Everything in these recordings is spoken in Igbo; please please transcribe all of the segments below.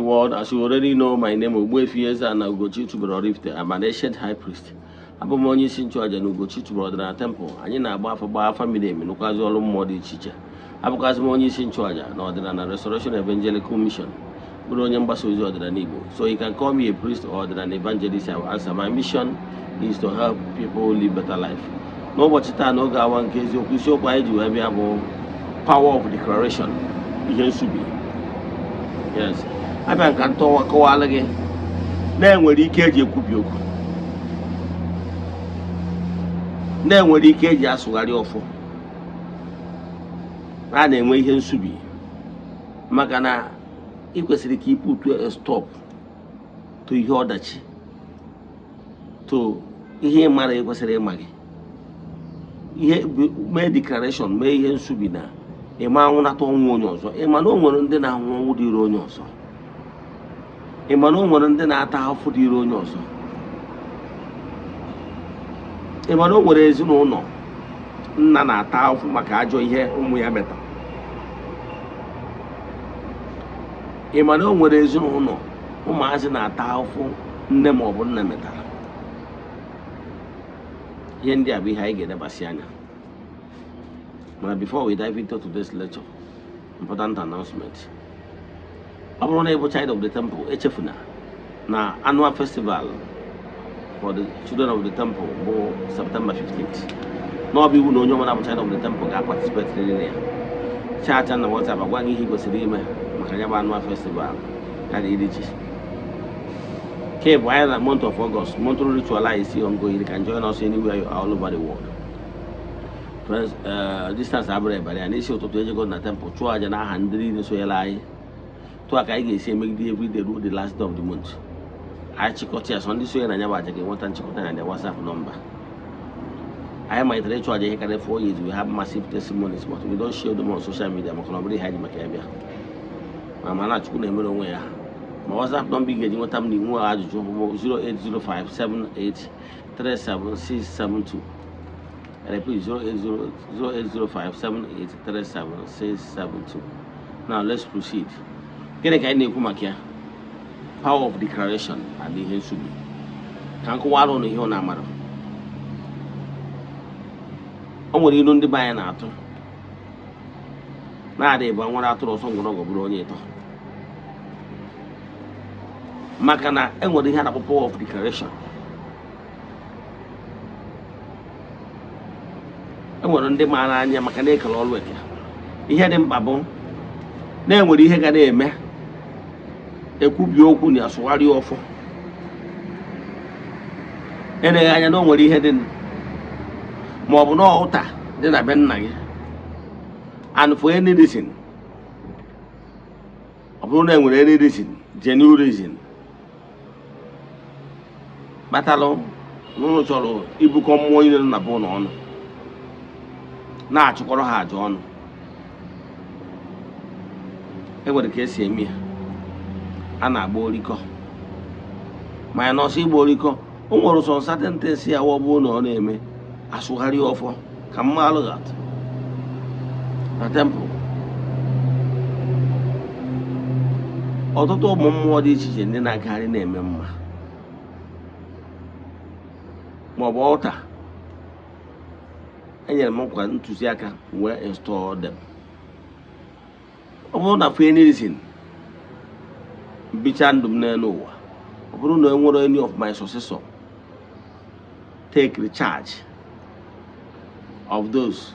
world. As you already know, my name is Ogbuefi, Eze-Ana, Ugochitubelu, Oraifite. I'm an ancient high priest. I'm onye isi nchụaja na Ugochitubelu na temple. Anyị na-agba afa miri emi n'ụkwazị ọrụ mmụọ dị iche iche. Abụkwazị m onye isi nchụaja na ọdịnala Restoration Evangelical Mission. Bụrụ onye mgbasa ozi ọdịnala Igbo. So you can call me a priest or an evangelist. I will answer. My mission is to help people live better life. N'ụbọchị taa n'oge awa nke eziokwu isiokwu anyị ji wee bịa bụ power of declaration. Ihe nsubi. Yes. Abịa nka ntọwa kọwalụ gị na-enwere ike eji ekwubi okwu. Na-enwere ike eji asụgharị ọfọ. A na-enwe ihe nsubi. Maka na ị kwesịrị ka iputu a stop to ihe ọdachi. To ihe mara ị kwesịrị ịma gị. Ihe mee declaration mee ihe nsubi na ịma anwụnata ọnwụ onye ọzọ. Ịma na o nwere ndị na-anwụ ọnwụ dịrị onye ọzọ. Ịma na o nwere ndị na-ata afụ dịrị onye ọzọ. Ịma na o nwere ezinụlọ nna na-ata afụ maka ajọ ihe ụmụ ya metara. Ịma na o nwere ezinụlọ ụmụazị na-ata afụ nne ma ọ bụ nna metara. Ihe ndị a bụ ihe anyị ga-edebasị anya. But before we dive into today's lecture, important announcement. I want to be child of the temple, echefuna, na annual festival for the children of the temple, September 15th. No people know you're child of the temple, I participate in there. Chat and WhatsApp, I'm going to go to the annual festival. Okay, while the month of August, month ritualize is ongoing. You can join us anywhere you are all over the world. Friends, distance average, but I need you to go to the temple. Two hours and 100 so you to a guy say make the every day do the last day of the month. I check out here on this way and I never check one time check out and the WhatsApp number. I might reach out here 4 years. We have massive testimonies, but we don't share them on social media. I'm going to hide my career. I'm not going to know where. My WhatsApp number is 080578377672. I repeat 080578377672. Now let's proceed. Power of declaration and the nsubi. Can go out on the hill namaro. Only you don't buy an atom. Now they but one out of some go Makana and what they had a power of declaration. And what on the man and your mechanical always. He had him babble. Then what he had a me. Ekubi okwu ni asụgharị ọfọ. Ene anya na nwere ihe dị ma ọ bụ na ụta dị na be nna gị. And for any reason. Ọ bụrụ na enwere any reason, genuine reason. Batalụ n'ụlọ chọrọ ibukọ mmụọ ile na bụ n'ọnụ. Na-achụkọrọ ha aja ọnụ. Enwere ka esi eme ya. Ana boriko my no si boriko o nwere some certain things ya wo bụ na ọ na-eme asụgharị ọfọ ka mmalụ gat na temple ọtụtụ ụmụ mmụọ dị iche iche ndị na-agagharị na-eme mma ma ọ bụ ọta enyere m nkwa ntụziaka wee install them ọ bụrụ na for any reason Bichandum n'ụwa. Ọ bụrụ na enwere any of my successor take the charge of those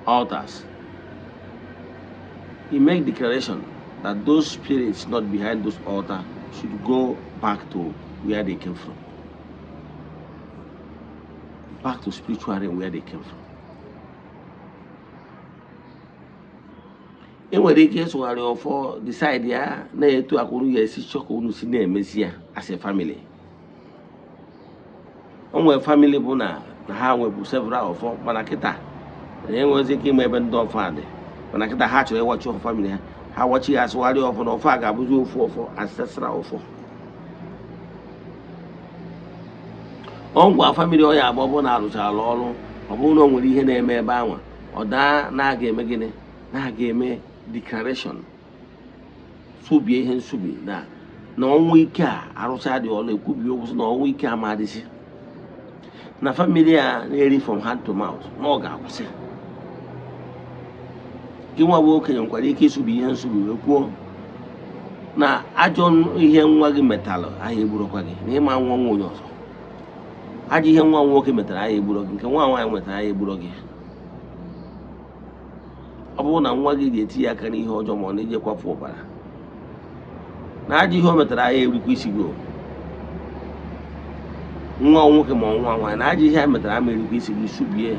altars. He make declaration that those spirits not behind those altars should go back to where they came from. Back to spiritual realm where they came from. Enwere ike ịsụgharị ọfọ decide ya na-etu akwụrụ ya esi chọka unu si na-emezi ya as a family. O nwere family bụ na ha nwebụ several ọfọ mana kịta na-enwezi ike ime ebe ndị ọfọ adị mana kịta ha chọrọ ịwachi ọfọ family ha wachi ya asụgharị ọfọ na ọfọ a ga-abụzi ofu ọfọ ancestral ọfọ. Ọ ngwa family ọ ya agba ọ bụ na arụchara ọrụ ọ bụrụ na o nwere ihe na-eme ebe anwa ọ daa na-aga eme gịnị na-aga eme declaration subie ihe nsubi na ọnwụ ike a arụcha dị ọla ekwubi okwu na ọnwụ ike amadịsị na family a na-eri from hand to mouth na ọ ga-akwụsị. Gị nwa bụ okenye nkwara ike isubi ihe nsubi wee kwuo na ajọ ihe nwa gị metalụ ahịa egburokwa gị na ịma nwa onye ọzọ. Ajọ ihe nwa nwoke metara ahịa egburo gị, nke nwa nwaanyị metara ahịa egburo gị. Ọ bụrụ na nwa gị ga-etinye aka n'ihe ọjọọ ma ọ na-eje kwafu ọbara na ajọ ihe o metara ahịa erikwa isi gị, nwa nwoke ma nwa nwaanyị na ajọ ihe a metara ama erikwa isi gị, subie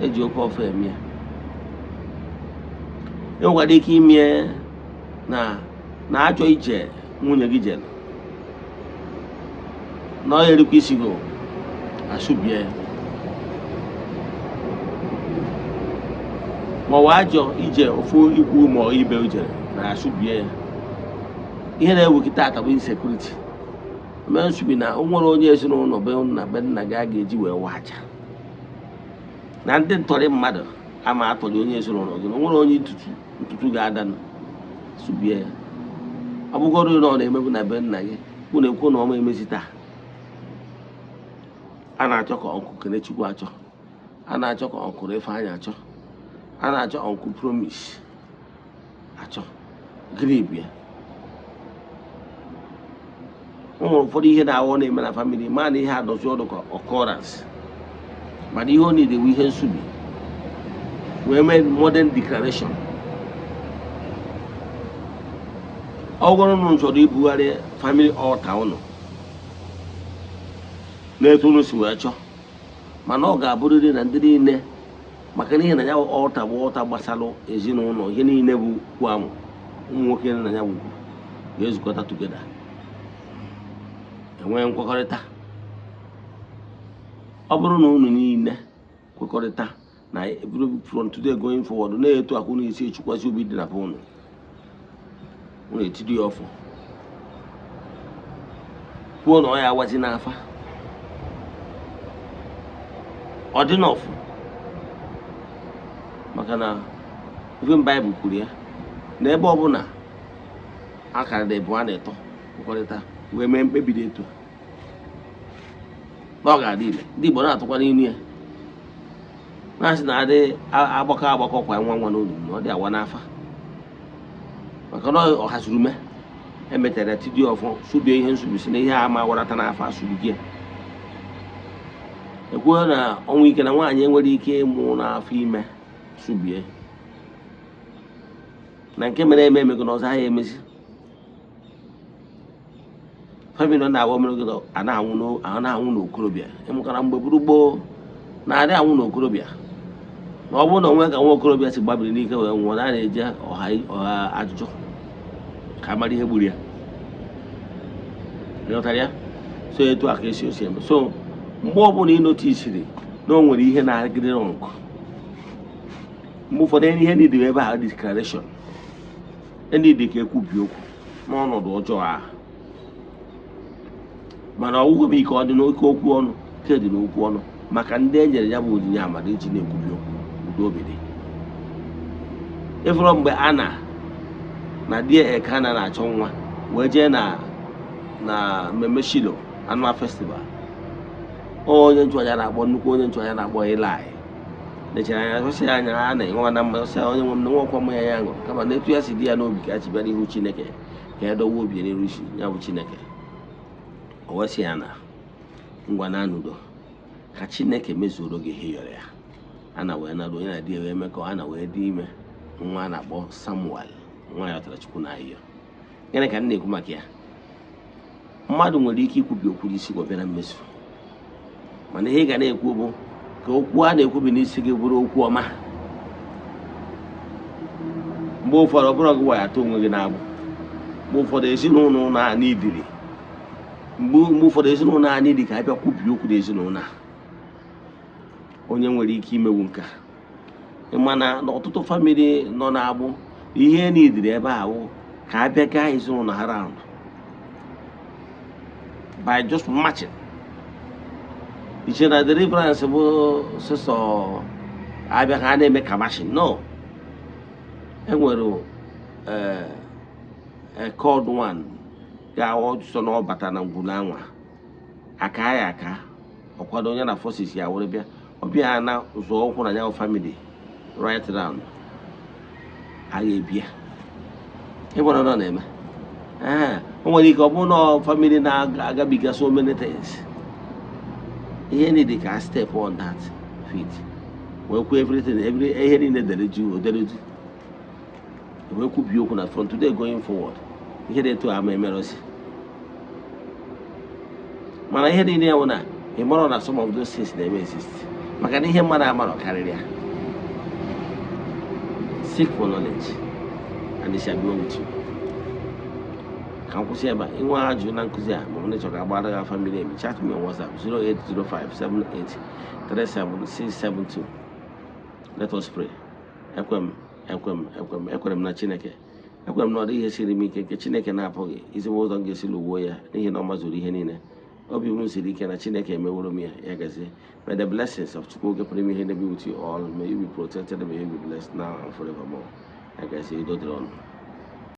eji oke ọfọ eme ya. Enwekwara ike ime na achọ ije nwunye gị jere na ọ erikwa isi gị, asubie ya. Ma ọ ajọ ije ofu ikwu ma ibe ujere na asubie ya. Ihe na-ewekịta ata bụ insekuriti. Mee nsubi na o nwere onye ezinụlọ be nna be nna gị a ga-eji wee waja na ndị ntọrị mmadụ ama atọrị onye ezinụlọ gị na o nwere onye ntutu ga-ada subie ya. Ọ bụgoro na ọ na-emebu na be nna gị kwụ na-ekwu na ọma emezi taa. A na-achọ ka ọnkụ Kenechukwu achọ, a na-achọ ka ọnkụ Ifeanyị achọ, a na-achọ ọnkụ Promise achọ. Gịnị bụ ya? O nwere ụfọdụ ihe na-awọ na-eme na famili ma na ihe adọzi ọdụ ka occurrence, mana ihe ọ na-edewe ihe nsubi wee mee modern declaration. Ọ gwara unu chọrọ ibugharị family altar unu na-etu unu si wee chọọ, mana ọ ga-abụrịrị na ndị niile, maka n'ihi na ya bụ altar bụ altar gbasara ezinụlọ, ihe niile bụ ukwu amụ ụmụ nwoke na ya bụ ga-ezukọta together enwee nkwekọrịta. Ọ bụrụ na unu niile kwekọrịta na from today going forward na-etu akwụ n'isi echukwasị obi dị na be unu etiri ọfụ kwuo na ọ ya awazi n'afa ọ dị n'ọfụ, maka na ife Baịbụl kwuru ya na ebe ọbụla akara dị bụ a na-eto kwekọrịta wee mee mkpebi dị etu na ọ ga-adị ile. Ndị Igbo na-atụkwa n'inu ya na-asị na adị agbakọ kwa nwa n'olu na ọ dị awa n'afa, maka na ọ hazuru me emetere tidi ọfọ subie ihe nsubi si na ihe a ma warata n'afa subigie. Ekwuo na ọnwụ ike na nwaanyị enwere ike ịmụ n'afọ ime subie na nke mere emego na ọzọ ha ya emezi. Famili na-agba mere gị a na-anwụ n'okorobịa. Ịmụkara mgbe buru gboo na-adị anwụ n'okorobịa, na ọ bụrụ na onwe ka nwa okorobịa si gbabiri n'ike wee nwụọ, na na-eje ọha ajụjụ ka amara ihe gburu ya. Ịghọtara ya? So etu a ka esi osi eme. So mgbe ọbụla ị notisiri na o nwere ihe na-agịrị nkụ, mgbe ụfọdụ ihe ndị dị ebe a declaration ndị dị ka ekwubi okwu n'ọnọdụ ọjọọ ahụ, mana ọgwụgwọ bụ ike ọ dị n'oke okwu ọnụ ke dị n'okwu ọnụ, maka ndị e nyere ya bụ onyinye amara iji na-ekwubi okwu udo obi dị. Ịfụrụ mgbe Ana na di Ezeana na-achọ nwa wee jee na mmemme Shilo annual festival, onye nchụaja na-akpọ nnukwu onye nchụaja na-akpọ Eli lechara anya sị anya a na-enwe na mma sị onye nwe m na nwakwa m ya ṅụrụ, kama na etu ya si di ya n'obi ka a chi bịa n'ihu Chineke ka ya dowe obi n'iru isi ya bụ Chineke. O wesị ya na ngwa na anụdo ka Chineke mezuoro gị ihe yọrọ ya. Ana wee nado onye na di wee mekọ, ana wee dị ime nwa a na-akpọ Samuel, nwa ya ọtara Chukwu n'ahịa. Gịnị ka m na-ekwu maka ya? Mmadụ nwere ike ikwubi okwu n'isi gị ọbịa na mmezu, mana ihe ị ga na-ekwu bụ ka okwu a na-ekwubi n'isi gị bụrụ okwu ọma. Mgbe ụfọdụ ọ bụrụ gị wa ya atụ onwe gị na-agbụ, mgbe ụfọdụ ezinụlọ na-ana idiri, mgbe ụfọdụ ezinụlọ anyị dị ka abịa kwubi okwu n'ezinụlọ a, onye nwere ike imewu nke a. Mana n'ọtụtụ famili nọ na-agbụ ihe n'idiri ebe ahụ ka abịa gaa ezinụlọ ha round by just matching. Iche na deliverance bụ sọsọ abịa ka a na-eme ka mashin. No, enwere a called one. Go so no batana ngulangwa. Akaya aka. Okwadonya na forces ya worebia. Obia na zo okwu na ya family. Right down. Ayebia. Ebo no na eme. Onwere ike obu no family na agabiga so many things. Ihe need ka step on that feet. We ku everything ihe ni dere ju odereju. We ku bi okwu na front today going forward. Ihe dey to am emerosi. Mana ihe ni ya wona e more na some of those things dey exist. Maka na ihe mmadụ amaro karịrị ya. Seek for knowledge and it shall be well with you. Can you see about Inwa Juna Kuzia, Monitor Abada family? Chat me on WhatsApp 0805783772. Let us pray. Equem na Chineke. Equem not here see me, Chineke Napogi. Is a word on Gesilu Warrior, he no Mazuri Henine. Obi Munsiki na Chineke Mewurumia, Yagazi. May the blessings of Chukoga Premier be with you all. May you be protected and may you be blessed now and forevermore. Like I say, you don't run.